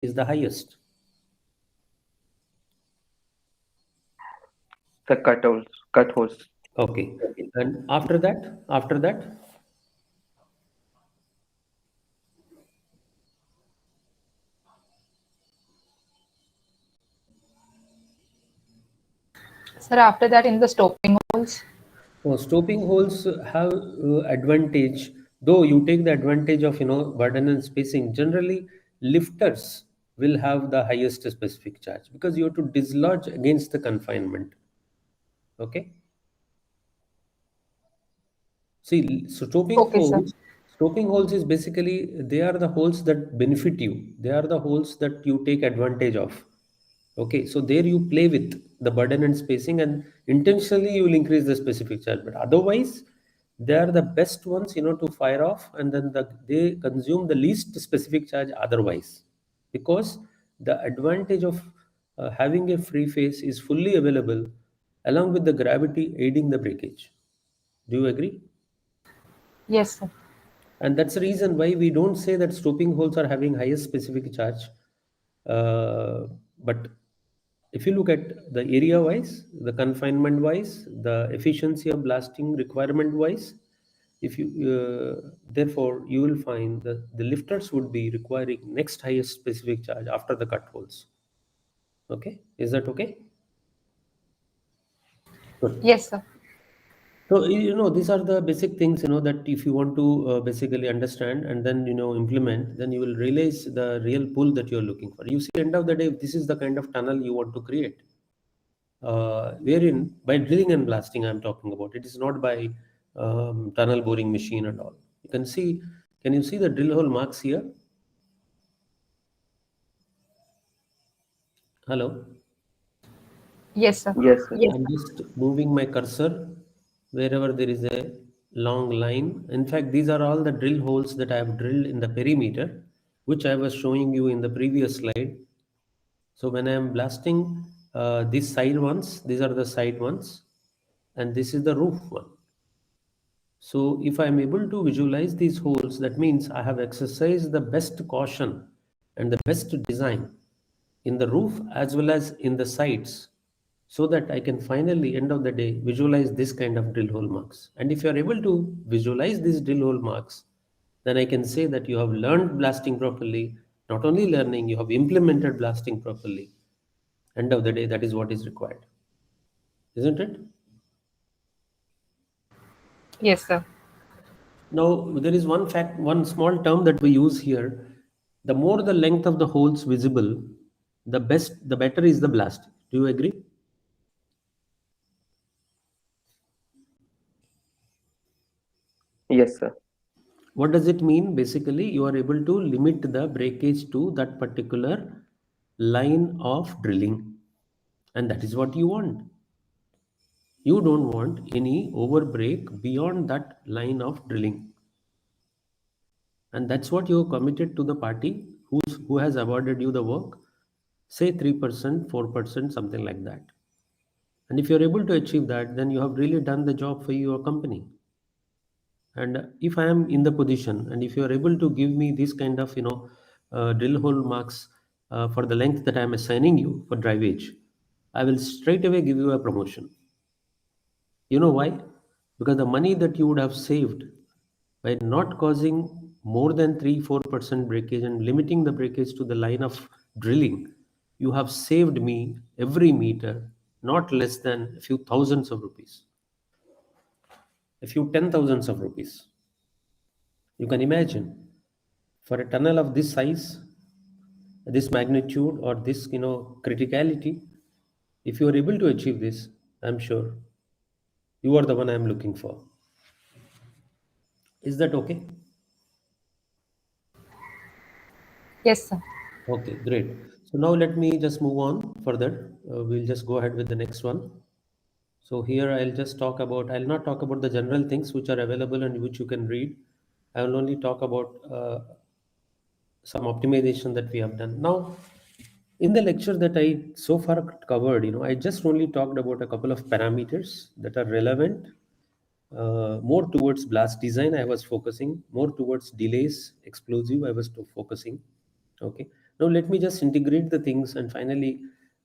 is the highest? The cut holes. Okay. And after that, Sir, after that, in the stopping holes. stopping holes have advantage. Though you take the advantage of burden and spacing, generally lifters will have the highest specific charge because you have to dislodge against the confinement. Okay. See, Okay, sir. stopping holes is basically they are the holes that benefit you. They are the holes that you take advantage of. Okay, so there you play with the burden and spacing, and intentionally you will increase the specific charge. But otherwise, they are the best ones, to fire off, and then they consume the least specific charge otherwise, because the advantage of having a free face is fully available, along with the gravity aiding the breakage. Do you agree? Yes, sir. And that's the reason why we don't say that stopping holes are having highest specific charge. But if you look at the area wise, the confinement wise, the efficiency of blasting requirement wise, if you therefore you will find that the lifters would be requiring next highest specific charge after the cut holes. Okay, is that okay? Good. Yes, sir. So these are the basic things that if you want to basically understand and then implement, then you will realize the real pull that you're looking for. You see, end of the day, this is the kind of tunnel you want to create, wherein by drilling and blasting I'm talking about. It is not by tunnel boring machine and all. You can see. Can you see the drill hole marks here? Hello. Yes, sir. Yes, sir. I'm just moving my cursor wherever there is a long line. In fact, these are all the drill holes that I have drilled in the perimeter, which I was showing you in the previous slide. So when I am blasting these side ones, these are the side ones, and this is the roof one. So if I am able to visualize these holes, that means I have exercised the best caution and the best design in the roof as well as in the sides, so that I can finally, end of the day, visualize this kind of drill hole marks. And if you are able to visualize these drill hole marks, then I can say that you have learned blasting properly. Not only learning, you have implemented blasting properly. End of the day, that is what is required, isn't it? Yes, sir. Now, there is one small term that we use here. The more the length of the holes visible, the better is the blast. Do you agree? Yes, sir. What does it mean? Basically, you are able to limit the breakage to that particular line of drilling, and that is what you want. You don't want any over break beyond that line of drilling, and that's what you committed to the party who has awarded you the work. Say 3%, 4%, something like that. And if you're able to achieve that, then you have really done the job for your company. And if I am in the position, and if you are able to give me this kind of drill hole marks for the length that I am assigning you for drivage, I will straight away give you a promotion. You know why? Because the money that you would have saved by not causing more than 3-4% breakage and limiting the breakage to the line of drilling, you have saved me every meter not less than a few thousands of rupees, a few ten thousands of rupees. You can imagine, for a tunnel of this size, this magnitude, or this criticality, if you are able to achieve this, I'm sure you are the one I'm looking for. Is that okay? Yes, sir. Okay, great. So now let me just move on further. We'll just go ahead with the next one. So here I'll not talk about the general things which are available and which you can read. I will only talk about some optimization that we have done. Now, in the lecture that I so far covered, I just only talked about a couple of parameters that are relevant. More towards blast design, I was focusing. More towards delays, explosive, I was focusing. Okay. Now let me just integrate the things, and finally,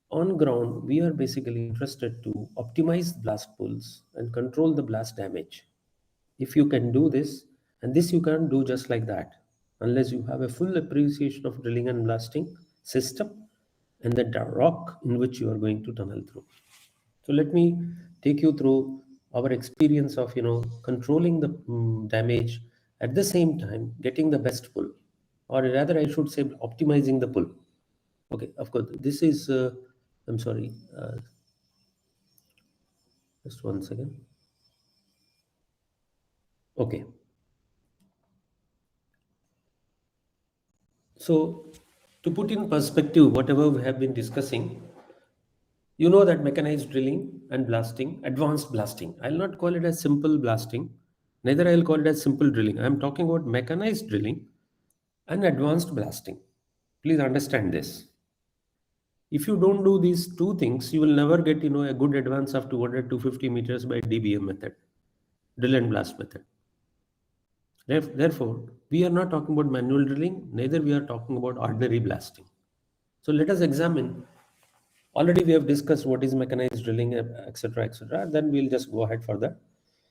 on ground, we are basically interested to optimize blast pulls and control the blast damage. If you can do this, and this you can't do just like that, unless you have a full appreciation of drilling and blasting system and the rock in which you are going to tunnel through. So let me take you through our experience of controlling the damage, at the same time getting the best pull, or rather I should say optimizing the pull. Okay, of course this is. I'm sorry. Just one second. Okay, so to put in perspective whatever we have been discussing, you know that mechanized drilling and blasting, advanced blasting. I'll not call it as simple blasting, neither I'll call it as simple drilling. I'm talking about mechanized drilling and advanced blasting. Please understand this. If you don't do these two things, you will never get a good advance of 200 to 50 meters by DBM method, drill and blast method. Therefore, we are not talking about manual drilling, neither we are talking about ordinary blasting. So let us examine. Already we have discussed what is mechanized drilling, etc., etc. Then we'll just go ahead further.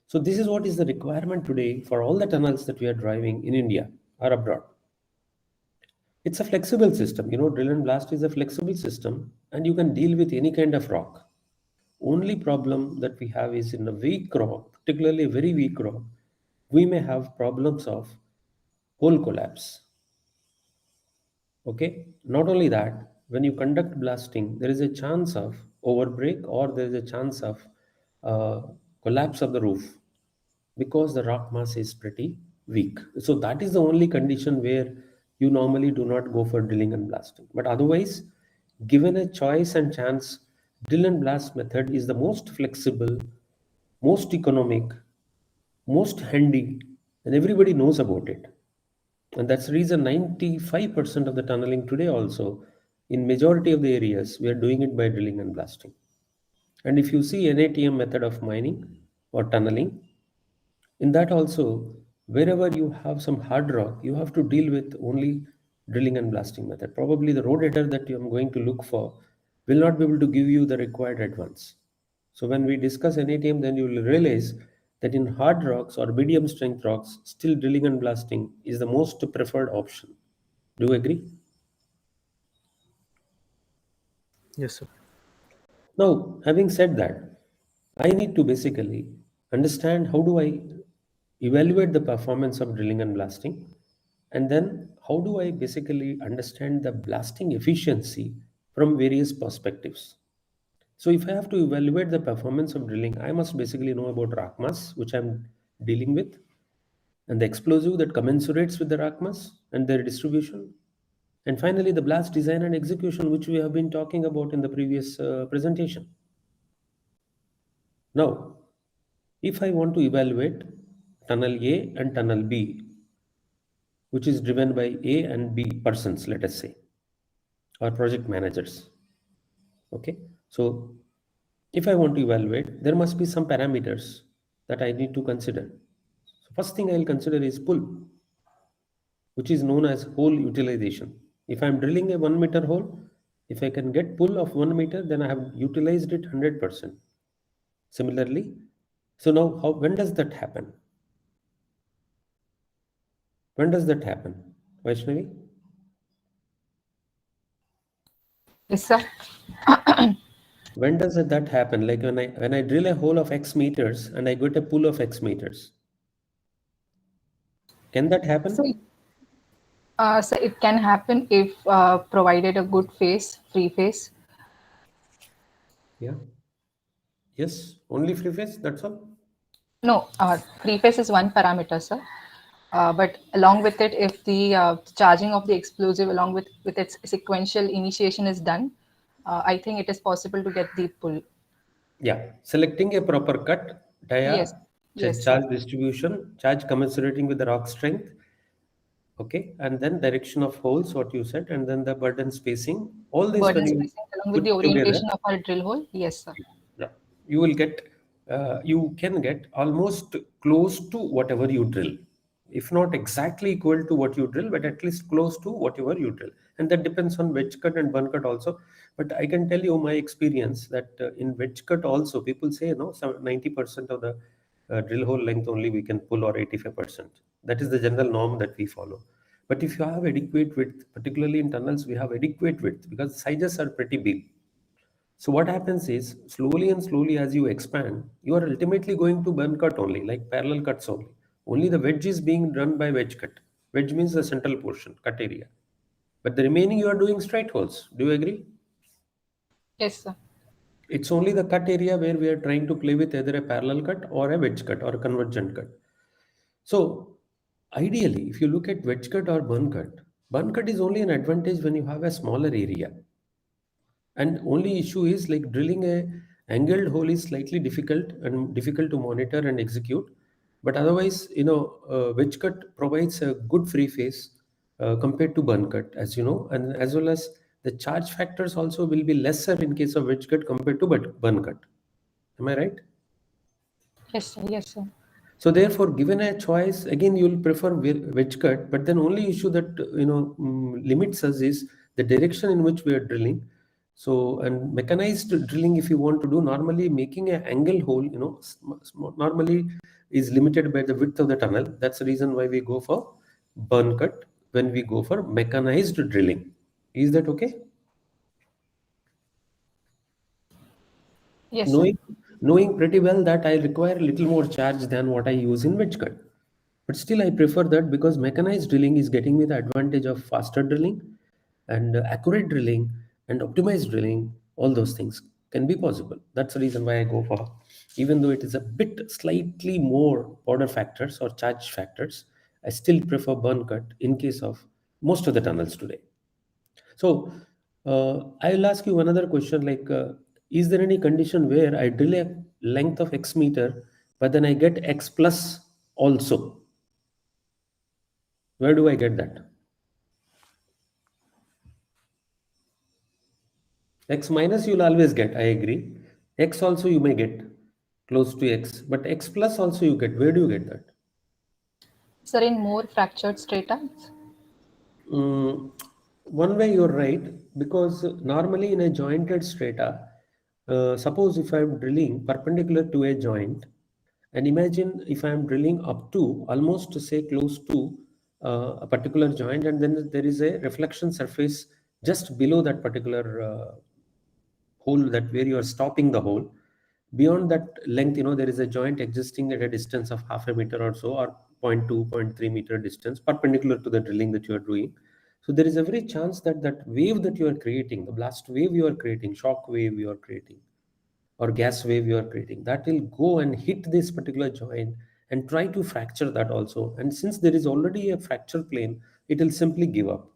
So this is what is the requirement today for all the tunnels that we are driving in India or abroad. It's a flexible system. Drill and blast is a flexible system, and you can deal with any kind of rock. Only problem that we have is in a weak rock, particularly very weak rock, we may have problems of hole collapse. Okay. Not only that, when you conduct blasting, there is a chance of overbreak, or there is a chance of uh, collapse of the roof, because the rock mass is pretty weak. So that is the only condition where you normally do not go for drilling and blasting. But otherwise, given a choice and chance, drill and blast method is the most flexible, most economic, most handy, and everybody knows about it. And that's the reason 95% of the tunneling today also, in majority of the areas, we are doing it by drilling and blasting. And if you see NATM method of mining or tunneling, in that also, wherever you have some hard rock, you have to deal with only drilling and blasting method. Probably the road header that you are going to look for will not be able to give you the required advance. So when we discuss NATM, then you will realize that in hard rocks or medium strength rocks, still drilling and blasting is the most preferred option. Do you agree? Yes, sir. Now, having said that, I need to basically understand how do I evaluate the performance of drilling and blasting, and then how do I basically understand the blasting efficiency from various perspectives. So if I have to evaluate the performance of drilling, I must basically know about rock mass, which I'm dealing with, and the explosive that commensurates with the rock mass and their distribution. And finally, the blast design and execution, which we have been talking about in the previous presentation. Now, if I want to evaluate tunnel A and tunnel B, which is driven by A and B persons, let us say, or project managers. Okay, so if I want to evaluate, there must be some parameters that I need to consider. So first thing I'll consider is pull, which is known as hole utilization. If I'm drilling a 1 meter hole, if I can get pull of 1 meter, then I have utilized it 100%. Similarly, so now when does that happen? When does that happen, Vaishnavi? Yes, sir. When does that happen? Like when I drill a hole of X meters and I get a pull of X meters. Can that So, happen? so it can happen if provided a good phase, free phase. Yeah. Yes. Only free phase. That's all. No, free phase is one parameter, sir. But along with it, if the charging of the explosive along with its sequential initiation is done, I think it is possible to get the pull. Yeah. Selecting a proper cut, Yes, dia, yes, sir. charge distribution, charge commensurating with the rock strength. Okay. And then direction of holes, what you said, and then the burden spacing. All this when Burden you spacing along with put the together, orientation of our drill hole. Yes, sir. yeah, you will get you can get almost close to whatever you drill, if not exactly equal to what you drill, but at least close to whatever you drill. And that depends on wedge cut and bun cut also. But I can tell you my experience that in wedge cut also, people say, 90% of the drill hole length only we can pull, or 85%. That is the general norm that we follow. But if you have adequate width, particularly in tunnels, we have adequate width because sizes are pretty big. So what happens is slowly and slowly as you expand, you are ultimately going to bun cut only, like parallel cuts only. Only the wedge is being done by wedge cut. Wedge means the central portion, cut area. But the remaining you are doing straight holes. Do you agree? Yes, sir. It's only the cut area where we are trying to play with either a parallel cut or a wedge cut or a convergent cut. So ideally, if you look at wedge cut or bun cut is only an advantage when you have a smaller area. And only issue is like drilling a angled hole is slightly difficult to monitor and execute. But otherwise, wedge cut provides a good free face compared to bun cut, as you know, and as well as the charge factors also will be lesser in case of wedge cut compared to bun cut. Am I right? Yes, sir. Yes, sir. So therefore, given a choice, again you'll prefer wedge cut. But then only issue that limits us is the direction in which we are drilling. So and mechanized drilling, if you want to do, normally making an angle hole, normally is limited by the width of the tunnel. That's the reason why we go for burn cut when we go for mechanized drilling. Is that okay? Yes, sir. Knowing pretty well that I require a little more charge than what I use in wedge cut. But still, I prefer that because mechanized drilling is getting me the advantage of faster drilling and accurate drilling and optimized drilling. All those things can be possible. That's the reason why I go for, even though it is a bit slightly more border factors or charge factors, I still prefer burn cut in case of most of the tunnels today. So I'll ask you another question like, is there any condition where I drill a length of X meter, but then I get X plus also? Where do I get that? X minus you'll always get, I agree. X also you may get close to X, but X plus also you get. Where do you get that? Sir, in more fractured strata. Mm, one way you're right, because normally in a jointed strata, suppose if I'm drilling perpendicular to a joint, and imagine if I'm drilling up to almost say close to a particular joint, and then there is a reflection surface just below that particular hole, that where you are stopping the hole. Beyond that length, there is a joint existing at a distance of half a meter or so, or zero point 0.2 0.3 meter distance perpendicular to the drilling that you are doing. So there is every chance that that wave that you are creating, the blast wave you are creating, shock wave you are creating, or gas wave you are creating, that will go and hit this particular joint and try to fracture that also. And since there is already a fracture plane, it will simply give up.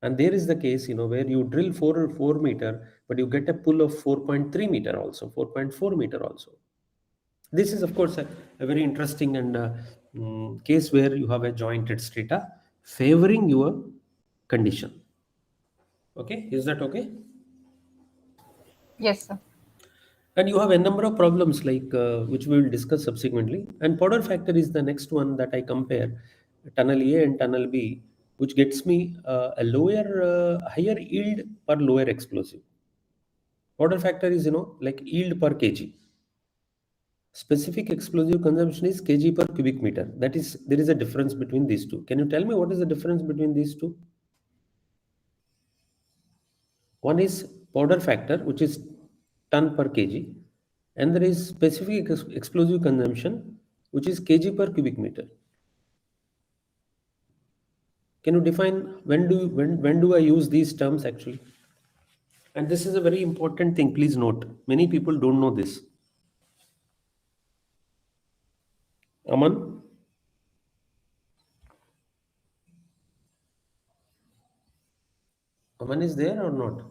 And there is the case, where you drill 4 meter, but you get a pull of 4.3 meter also, 4.4 meter also. This is of course a very interesting and case where you have a jointed strata favoring your condition. Okay, is that okay? Yes, sir. And you have a number of problems like which we will discuss subsequently. And powder factor is the next one that I compare tunnel A and tunnel B, which gets me higher yield per lower explosive. Powder factor is like yield per kg. Specific explosive consumption is kg per cubic meter. That is, there is a difference between these two. Can you tell me what is the difference between these two? One is powder factor, which is ton per kg, and there is specific explosive consumption, which is kg per cubic meter. Can you define when do I use these terms actually? And this is a very important thing. Please note, many people don't know this. Aman, Aman is there or not?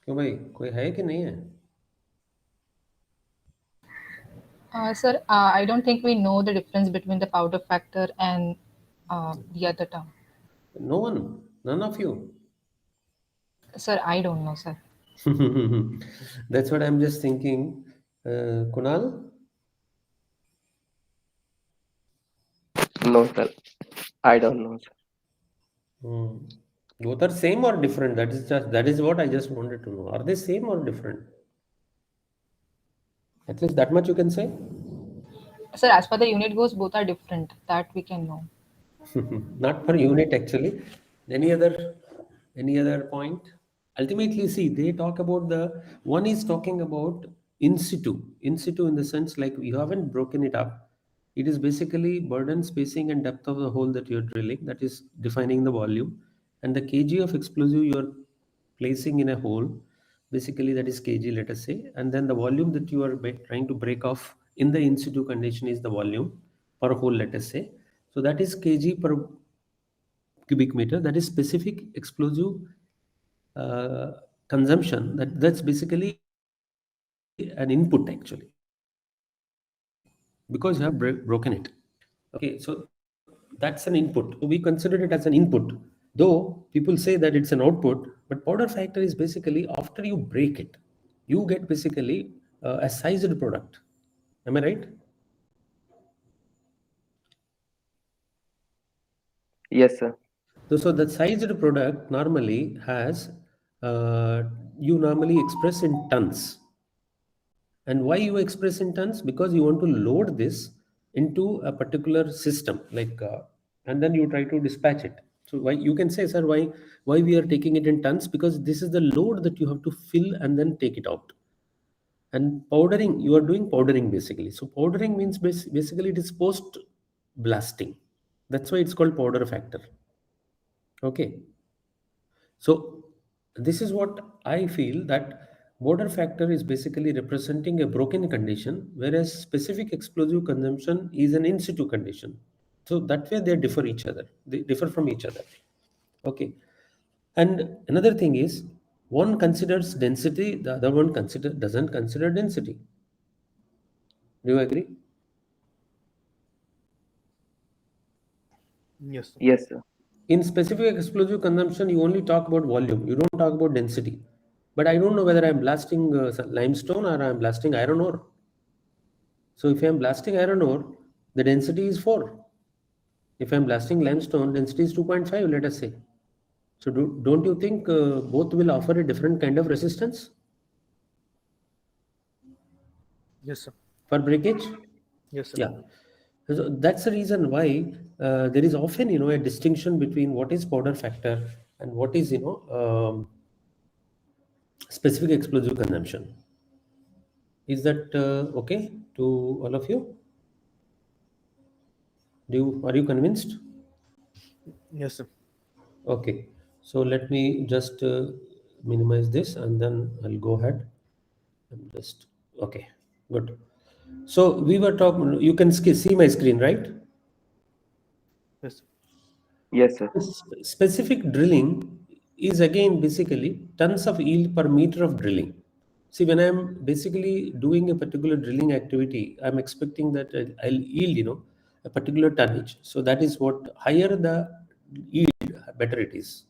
क्यों भाई कोई है कि नहीं है? Sir, I don't think we know the difference between the powder factor and the other term. No one, none of you. Sir, I don't know, sir. That's what I'm just thinking. Kunal, No, sir. I don't know, sir. Hmm. Both are same or different? That is what I just wanted to know. Are they same or different? At least that much you can say. Sir, as per the unit goes, both are different. That we can know. Not per unit actually. Any other point? Ultimately, see, they talk about the one is talking about in situ in the sense like you haven't broken it up. It is basically burden, spacing, and depth of the hole that you're drilling that is defining the volume, and the kg of explosive you're placing in a hole. Basically, that is kg, let us say, and then the volume that you are trying to break off in the in situ condition is the volume per hole, let us say. So that is kg per cubic meter. That is specific explosive uh, consumption. That's basically an input actually, because you have broken it. Okay, so that's an input. So we consider it as an input, though people say that it's an output. But powder factor is basically after you break it, you get basically a sized product. Am I right? Yes, sir. So the sized product normally has uh, you normally express in tons. And why you express in tons? Because you want to load this into a particular system, like, and then you try to dispatch it. So why you can say, sir, why we are taking it in tons? Because this is the load that you have to fill and then take it out. And powdering, you are doing powdering basically. So powdering means basically it is post blasting. That's why it's called powder factor. Okay. So this is what I feel, that border factor is basically representing a broken condition, whereas specific explosive consumption is an in situ condition. So that way they differ each other. They differ from each other. Okay. And another thing is, one considers density, the other one doesn't consider density. Do you agree? Yes, sir. Yes, sir. In specific explosive consumption, you only talk about volume. You don't talk about density. But I don't know whether I'm blasting limestone or I'm blasting iron ore. So if I'm blasting iron ore, the density is 4. If I'm blasting limestone, density is 2.5, let us say. So don't you think both will offer a different kind of resistance Yes, sir. for breakage? Yes, sir. Yeah. So that's the reason why there is often, a distinction between what is powder factor and what is, specific explosive consumption. Is that okay to all of you? Are you convinced? Yes, sir. Okay, so let me just minimize this and then I'll go ahead and just, okay, good. So we were talking, you can see my screen, right? Yes, sir. Yes, sir. Specific drilling is again basically tons of yield per meter of drilling. See, when I'm basically doing a particular drilling activity, I'm expecting that I'll yield, a particular tonnage. So that is what higher the yield, better it is.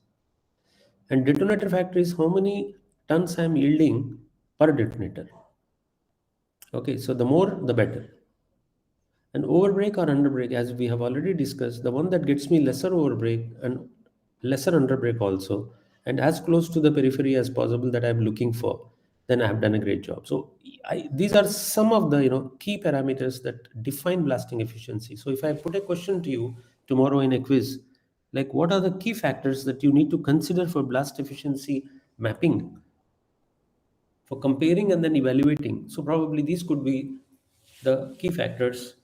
And detonator factor is how many tons I'm yielding per detonator. Okay, so the more the better. And overbreak or underbreak, as we have already discussed, the one that gets me lesser overbreak and lesser underbreak also, and as close to the periphery as possible that I'm looking for, then I have done a great job. So these are some of the key parameters that define blasting efficiency. So if I put a question to you tomorrow in a quiz, like what are the key factors that you need to consider for blast efficiency mapping, for comparing and then evaluating. So probably these could be the key factors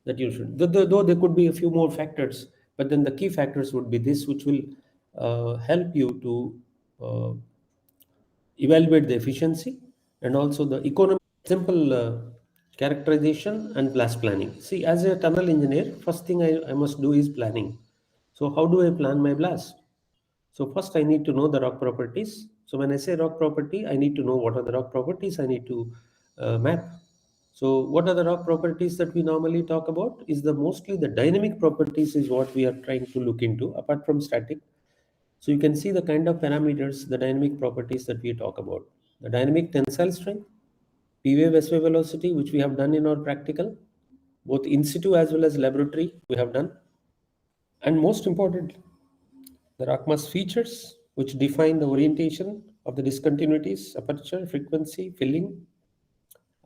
that you should. Though there could be a few more factors, but then the key factors would be this, which will help you to evaluate the efficiency and also the economy. Simple characterization and blast planning. See, as a tunnel engineer, first thing I must do is planning. So how do I plan my blast? So first I need to know the rock properties. So when I say rock property, I need to know what are the rock properties I need to map. So what are the rock properties that we normally talk about? Is the mostly the dynamic properties is what we are trying to look into apart from static. So you can see the kind of parameters, the dynamic properties that we talk about. The dynamic tensile strength, P wave, S wave velocity, which we have done in our practical, both in situ as well as laboratory, we have done. And most important, the rock mass features which define the orientation of the discontinuities, aperture, frequency, filling,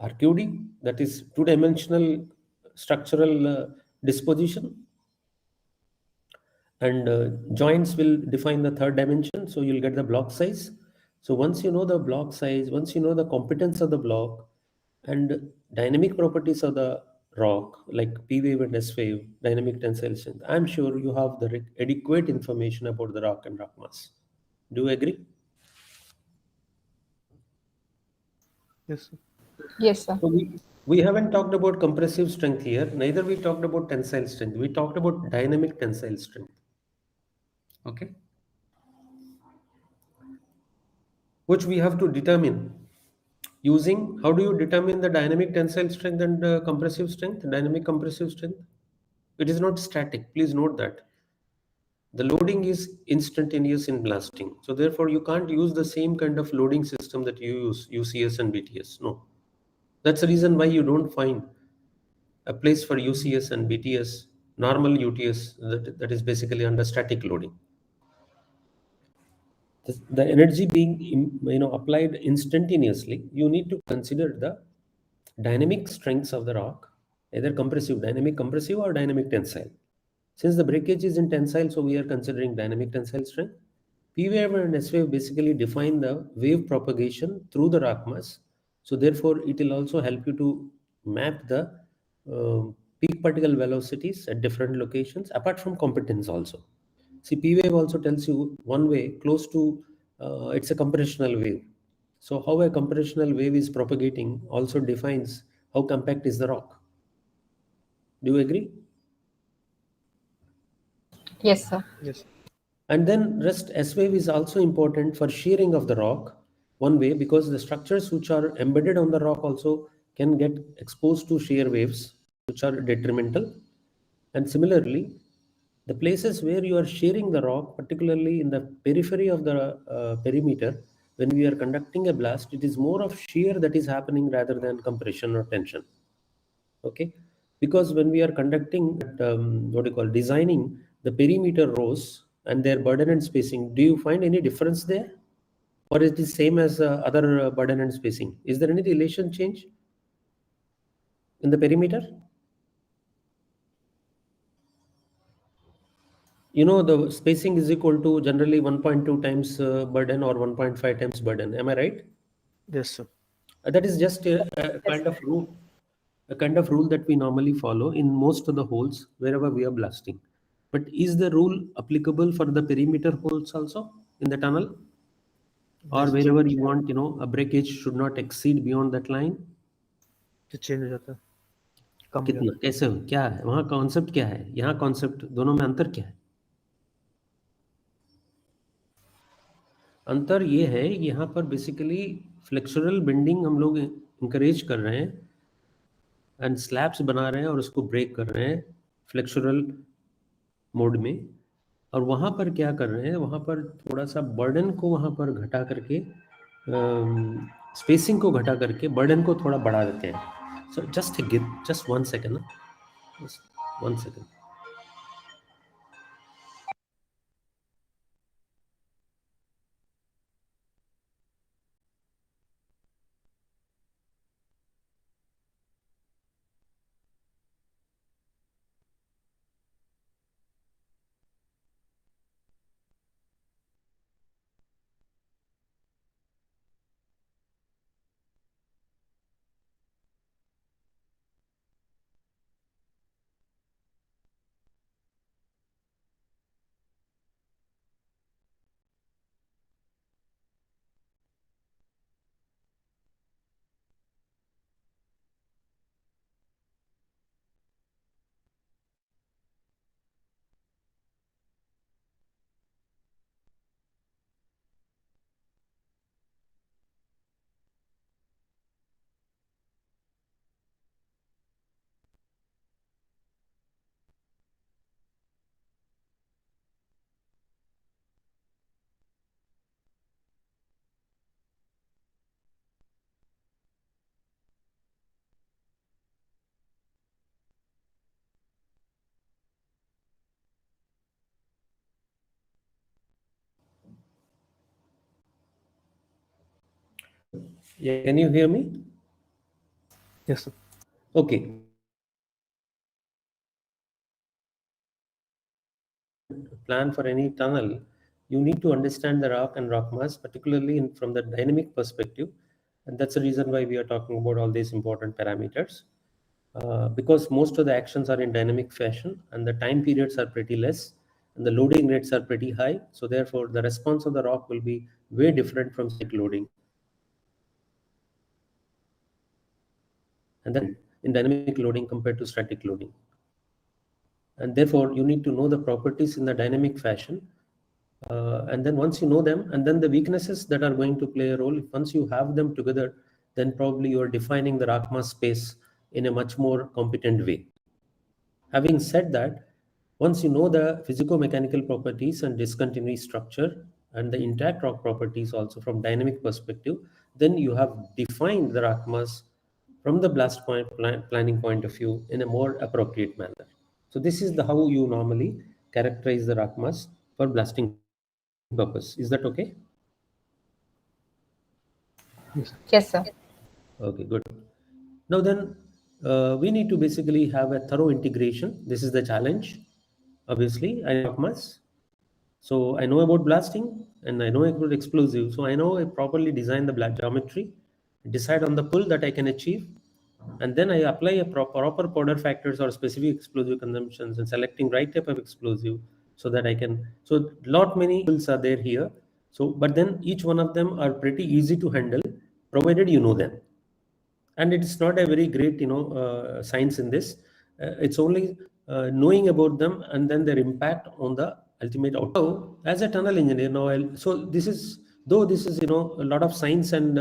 RQD, that is two-dimensional structural disposition, and joints will define the third dimension, so you'll get the block size. So once you know the block size, once you know the competence of the block and dynamic properties of the rock like P wave and S wave, dynamic tensile strength, I'm sure you have the adequate information about the rock and rock mass. Do you agree? Yes, sir. Yes, sir. So we haven't talked about compressive strength here, neither we talked about tensile strength, we talked about dynamic tensile strength. Okay, which we have to determine using, how do you determine the dynamic tensile strength and compressive strength, dynamic compressive strength? It is not static, please note that. The loading is instantaneous in blasting, so therefore you can't use the same kind of loading system that you use UCS and BTS. No, that's the reason why you don't find a place for UCS and BTS, normal UTS, that is basically under static loading. The energy being applied instantaneously, you need to consider the dynamic strengths of the rock, either compressive, dynamic compressive, or dynamic tensile. Since the breakage is in tensile, so we are considering dynamic tensile strength. P wave and S wave basically define the wave propagation through the rock mass. So therefore it will also help you to map the peak particle velocities at different locations apart from competence also. See, P wave also tells you one way close to, it's a compressional wave. So how a compressional wave is propagating also defines how compact is the rock. Do you agree? Yes, sir. Yes. And then rest S wave is also important for shearing of the rock one way, because the structures which are embedded on the rock also can get exposed to shear waves which are detrimental. And similarly, the places where you are shearing the rock, particularly in the periphery of the perimeter, when we are conducting a blast, it is more of shear that is happening rather than compression or tension. Okay, because when we are conducting what do you call, designing the perimeter rows and their burden and spacing, do you find any difference there, or is it same as other burden and spacing? Is there any relation change in the perimeter? The spacing is equal to generally 1.2 times burden or 1.5 times burden, am I right? Yes, sir. That is just a Yes, kind of rule, a kind of rule that we normally follow in most of the holes wherever we are blasting. But is the rule applicable for the perimeter holes also in the tunnel, or Yes, wherever you want, a breakage should not exceed beyond that line? तो change हो जाता है, कम हो कितना, जाता कैसे हो, क्या है वहाँ कॉन्सेप्ट, क्या है यहाँ कॉन्सेप्ट, दोनों में अंतर क्या है? अंतर ये है, यहाँ पर बेसिकली फ्लेक्सुरल बेंडिंग हम लोग इंकरेज कर रहे हैं एंड स्लैब्स बना रहे हैं और उसको ब्रेक कर रहे हैं फ्लेक्सुरल मोड में। और वहाँ पर क्या कर रहे हैं, वहाँ पर थोड़ा सा बर्डन को वहाँ पर घटा करके, स्पेसिंग को घटा करके बर्डन को थोड़ा बढ़ा देते हैं। सो जस्ट वन सेकेंड ना, one second. Yeah, can you hear me? Yes, sir. Okay. Plan for any tunnel, you need to understand the rock and rock mass, particularly from the dynamic perspective. And that's the reason why we are talking about all these important parameters. Because most of the actions are in dynamic fashion and the time periods are pretty less and the loading rates are pretty high. So therefore, the response of the rock will be way different from static loading. And then in dynamic loading compared to static loading. And therefore, you need to know the properties in the dynamic fashion. And then once you know them, and then the weaknesses that are going to play a role, once you have them together, then probably you are defining the rock mass space in a much more competent way. Having said that, once you know the physico-mechanical properties and discontinuous structure and the intact rock properties also from dynamic perspective, then you have defined the rock mass from the blast point planning point of view in a more appropriate manner. So this is the how you normally characterize the rock mass for blasting purpose. Is that okay? Yes, sir. Yes, sir. Okay, good. Now then, we need to basically have a thorough integration. This is the challenge. Obviously, I know rock mass. So I know about blasting and I know about explosive. So I know I properly design the geometry, decide on the pull that I can achieve, and then I apply a proper powder factors or specific explosive consumptions and selecting right type of explosive so that I can. So lot many tools are there here. So but then each one of them are pretty easy to handle, provided you know them. And it's not a very great science in this. It's only knowing about them and then their impact on the ultimate outcome. So as a tunnel engineer now so this is, though this is a lot of science and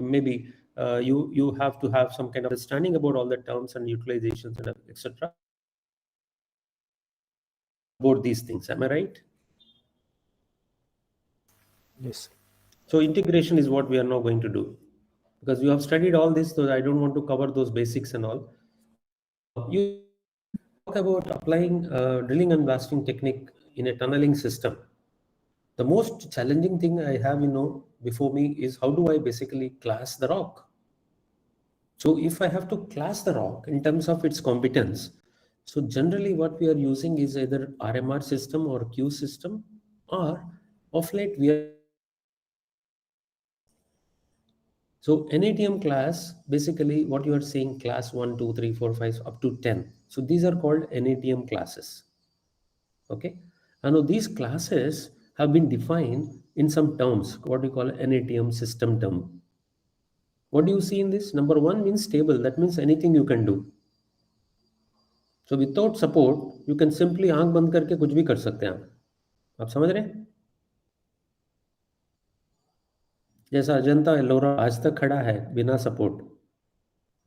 maybe you have to have some kind of understanding about all the terms and utilizations and etc about these things. Am I right? Yes. So integration is what we are now going to do, because you have studied all this, so I don't want to cover those basics and all. You see, when we talk about applying drilling and blasting technique in a tunneling system, the most challenging thing I have, before me is how do I basically class the rock? So if I have to class the rock in terms of its competence, so generally what we are using is either RMR system or Q system, or of late we are using NATM class. So NATM class, basically what you are saying, class 1, 2, 3, 4, 5, up to 10. So these are called NATM classes. Okay. And now these classes have been defined in some terms, what we call NATM system term. What do you see in this? Number one means stable. That means anything you can do. So without support, you can simply आंख बंद करके कुछ भी कर सकते हैं आप समझ रहे हैं? जैसा अजंता एलोरा आज तक खड़ा है बिना सपोर्ट,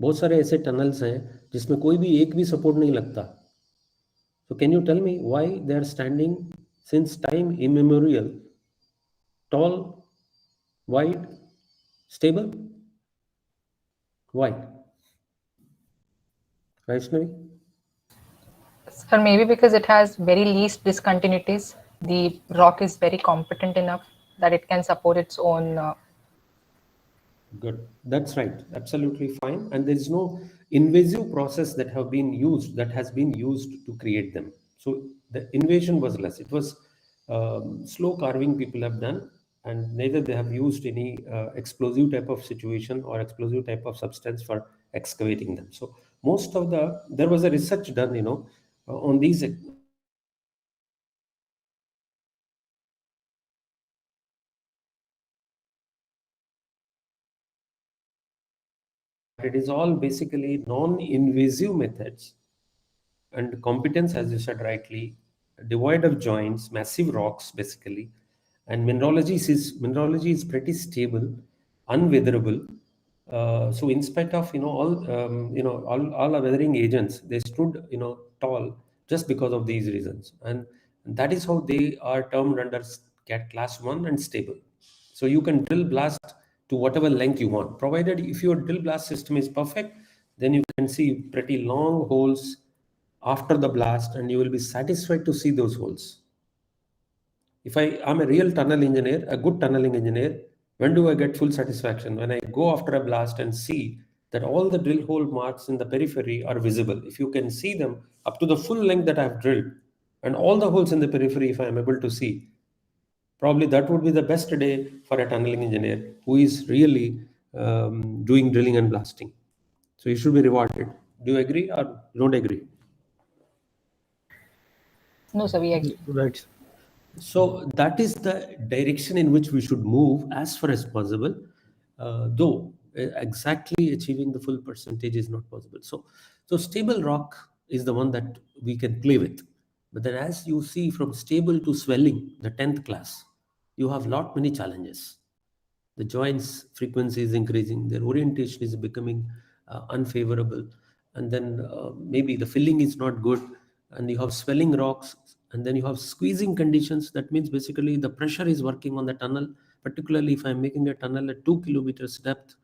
बहुत सारे ऐसे टनल्स हैं जिसमें कोई भी एक भी सपोर्ट नहीं लगता. So can you tell me why they are standing since time immemorial, tall, wide, stable? Why? Vaishnavi? Or maybe because it has very least discontinuities. The rock is very competent enough that it can support its own. Good. That's right. Absolutely fine. And there is no invasive process that has been used to create them. So the invasion was less. It was slow carving people have done, and neither they have used any explosive type of situation or explosive type of substance for excavating them. So most of there was a research done, on these it is all basically non-invasive methods and competence, as you said rightly, devoid of joints, massive rocks basically, and mineralogy is pretty stable, unweatherable. So in spite of all our weathering agents, they stood tall just because of these reasons, and that is how they are termed under cat class 1 and stable. So you can drill blast to whatever length you want, provided if your drill blast system is perfect, then you can see pretty long holes after the blast and you will be satisfied to see those holes. If I'm a real tunnel engineer, a good tunneling engineer, When do I get full satisfaction? When I go after a blast and see that all the drill hole marks in the periphery are visible. If you can see them up to the full length that I've drilled, and all the holes in the periphery, if I am able to see, probably that would be the best day for a tunneling engineer who is really doing drilling and blasting. So you should be rewarded. Do you agree or don't agree? No, sir, we agree. Right. So that is the direction in which we should move as far as possible, though exactly achieving the full percentage is not possible. So stable rock is the one that we can play with. But then as you see from stable to swelling, the 10th class, you have lot many challenges. The joints frequency is increasing, their orientation is becoming unfavorable, and then maybe the filling is not good, and you have swelling rocks, and then you have squeezing conditions. That means basically the pressure is working on the tunnel, particularly if I'm making a tunnel at 2 kilometers depth.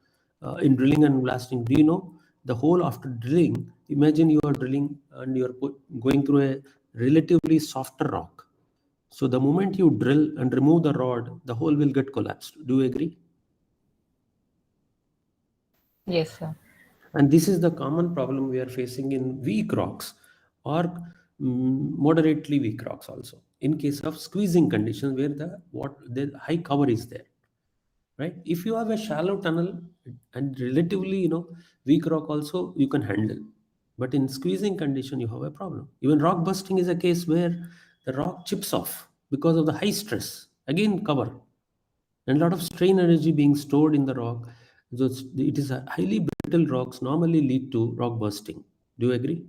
In drilling and blasting, do you know the hole after drilling, imagine you are drilling and you're going through a relatively softer rock. So the moment you drill and remove the rod, the hole will get collapsed. Do you agree? Yes, sir. And this is the common problem we are facing in weak rocks or moderately weak rocks also. In case of squeezing conditions where the high cover is there, right? If you have a shallow tunnel and relatively weak rock also you can handle, but in squeezing condition you have a problem. Even rock busting is a case where the rock chips off because of the high stress. Again, cover and a lot of strain energy being stored in the rock. So it is a highly brittle rocks normally lead to rock bursting. Do you agree?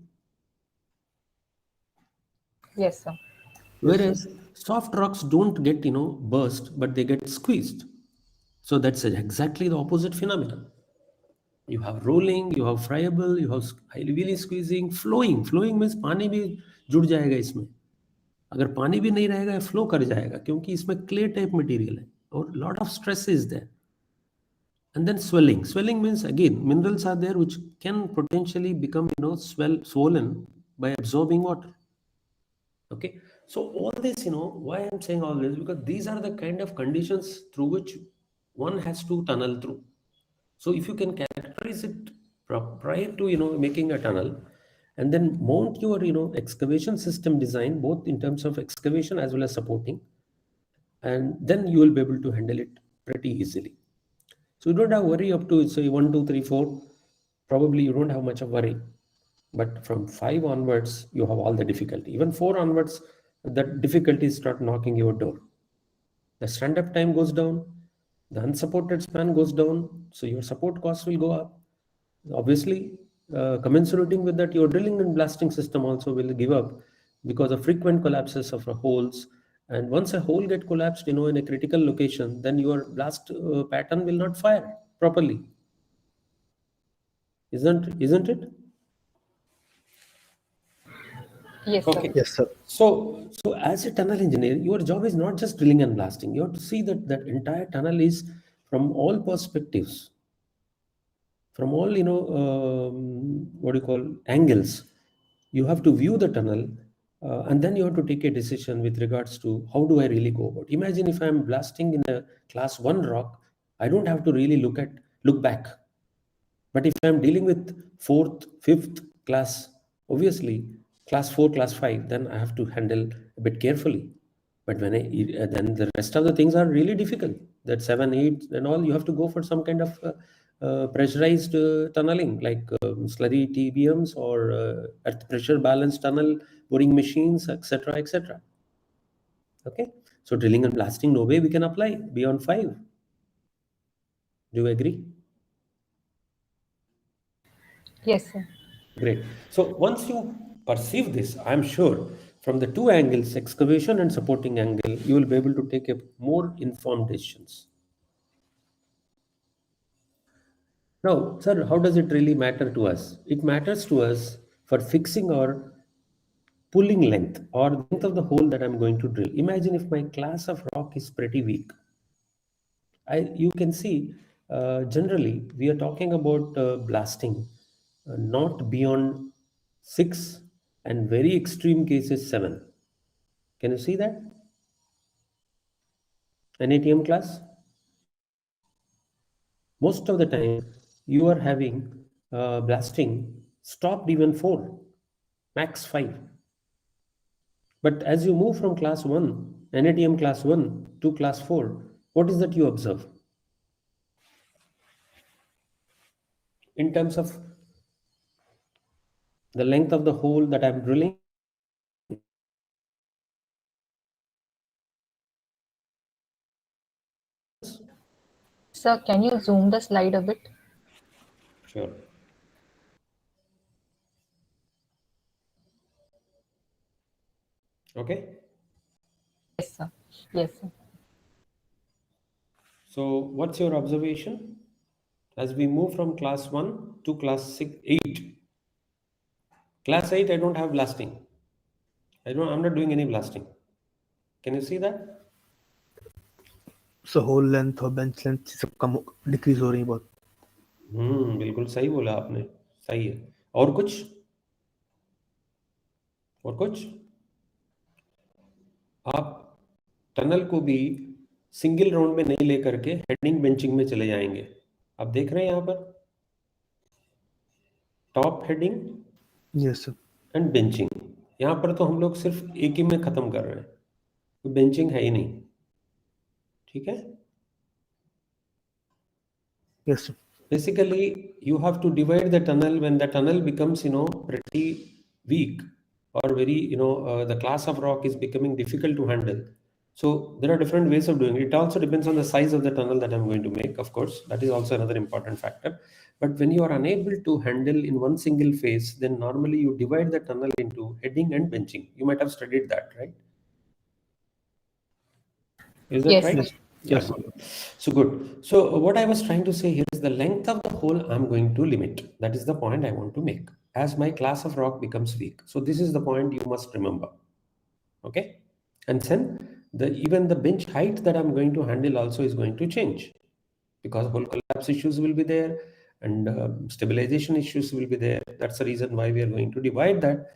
Yes, sir. Yes, sir. Whereas soft rocks don't get burst, but they get squeezed. So that's exactly the opposite phenomenon. You have rolling, you have friable, you have heavily squeezing, flowing. Flowing means पानी भी जुड़ जाएगा इसमें. अगर पानी भी नहीं रहेगा फ्लो कर जाएगा क्योंकि इसमें क्ले टाइप मटेरियल है और lot of stress is there. And then swelling means again minerals are there which can potentially become swollen by absorbing water. Okay, so all this, why I'm saying all this, because these are the kind of conditions through which one has to tunnel through. So if you can characterize it prior to making a tunnel, and then mount your excavation system design both in terms of excavation as well as supporting, and then you will be able to handle it pretty easily. So you don't have worry up to say 1, 2, 3, 4. Probably you don't have much of worry. But from 5 onwards, you have all the difficulty. Even 4 onwards, the difficulties start knocking your door. The stand-up time goes down, the unsupported span goes down, so your support costs will go up. Obviously, commensurating with that, your drilling and blasting system also will give up because of frequent collapses of holes. And once a hole get collapsed, in a critical location, then your blast pattern will not fire properly. Isn't it? Yes, sir. Okay. Yes, sir. So as a tunnel engineer, your job is not just drilling and blasting. You have to see that that entire tunnel is from all perspectives, from all what do you call angles. You have to view the tunnel, and then you have to take a decision with regards to how do I really go about. Imagine if I'm blasting in a class 1 rock, I don't have to really look back. But if I'm dealing with fourth, fifth class, obviously class 4, class 5, then I have to handle a bit carefully. But then the rest of the things are really difficult. That 7, 8, and all, you have to go for some kind of pressurized tunneling, like slurry TBMs or earth pressure balance tunnel boring machines, etc., etc. Okay, so drilling and blasting, no way we can apply beyond 5. Do you agree? Yes, sir. Great. So once you perceive this, I'm sure from the two angles, excavation and supporting angle, you will be able to take a more informed decisions. Now, sir, how does it really matter to us? It matters to us for fixing our pulling length or length of the hole that I'm going to drill. Imagine if my class of rock is pretty weak. You can see generally we are talking about blasting not beyond 6 and very extreme cases 7. Can you see that? An ATM class? Most of the time, you are having blasting stopped even 4, max 5. But as you move from class 1, NATM class 1 to class 4, what is that you observe? In terms of the length of the hole that I'm drilling, Sir, can you zoom the slide a bit? sure. Okay. Yes, sir. Yes, sir. So what's your observation? As we move from class 1 to class 6, 8. Class 8, I don't have blasting. I'm not doing any blasting. Can you see that? So whole length और bench length सब कम decrease हो रही है बहुत. बिल्कुल सही बोला आपने. सही है. और कुछ? और कुछ? आप टनल को भी सिंगल राउंड में नहीं लेकर के हेडिंग बेंचिंग में चले जाएंगे. आप देख रहे हैं यहाँ पर top heading Yes, sir. And benching. यहाँ पर तो हम लोग सिर्फ एक ही में खत्म कर रहे हैं. बेंचिंग है ही नहीं. ठीक है. Yes, sir. Basically, you have to divide the tunnel when the tunnel becomes pretty weak, or very the class of rock is becoming difficult to handle. So there are different ways of doing it. It also depends on the size of the tunnel that I'm going to make, of course. That is also another important factor. But when you are unable to handle in one single phase, then normally you divide the tunnel into heading and benching. You might have studied that, right? Is that Yes, right? sir. Yeah, Yes, sir. good. So good. So what I was trying to say here is the length of the hole I'm going to limit. That is the point I want to make as my class of rock becomes weak. So this is the point you must remember. Okay. And then even the bench height that I'm going to handle also is going to change, because hole collapse issues will be there and stabilization issues will be there. That's the reason why we are going to divide that